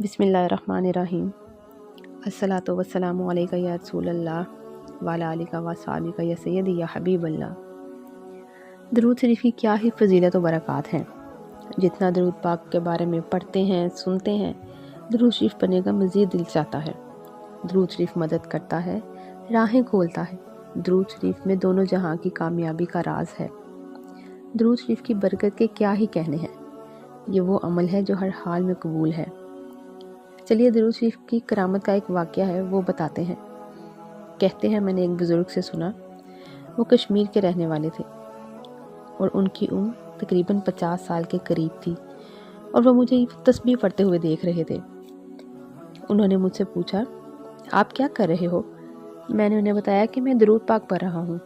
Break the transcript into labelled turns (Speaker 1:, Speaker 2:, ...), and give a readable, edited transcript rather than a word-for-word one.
Speaker 1: बिस्मिल्लाहिर्रहमानिर्रहीम। अस्सलातु वस्सलामु अलैका या रसूलल्लाह वाला आलिका व सहाबिका या सय्यदी या हबीबल्लाह। दरूद शरीफ की क्या ही फ़जीलत व बरक़ात हैं। जितना दरूद पाक के बारे में पढ़ते हैं, सुनते हैं, दरूद शरीफ पढ़ने का मज़ीद दिल चाहता है। दरूद शरीफ मदद करता है, राहें खोलता है। दरूद शरीफ में दोनों जहां की कामयाबी का राज है। दरूद शरीफ की बरकत के क्या ही कहने हैं। ये वो अमल है जो हर हाल में कबूल है। चलिए दरूद शरीफ की करामत का एक वाक़या है वो बताते हैं। कहते हैं मैंने एक बुज़ुर्ग से सुना, वो कश्मीर के रहने वाले थे और उनकी उम्र तकरीबन 50 साल के करीब थी और वो मुझे तस्बीह पढ़ते हुए देख रहे थे। उन्होंने मुझसे पूछा, आप क्या कर रहे हो? मैंने उन्हें बताया कि मैं दरूद पाक पढ़ रहा हूँ।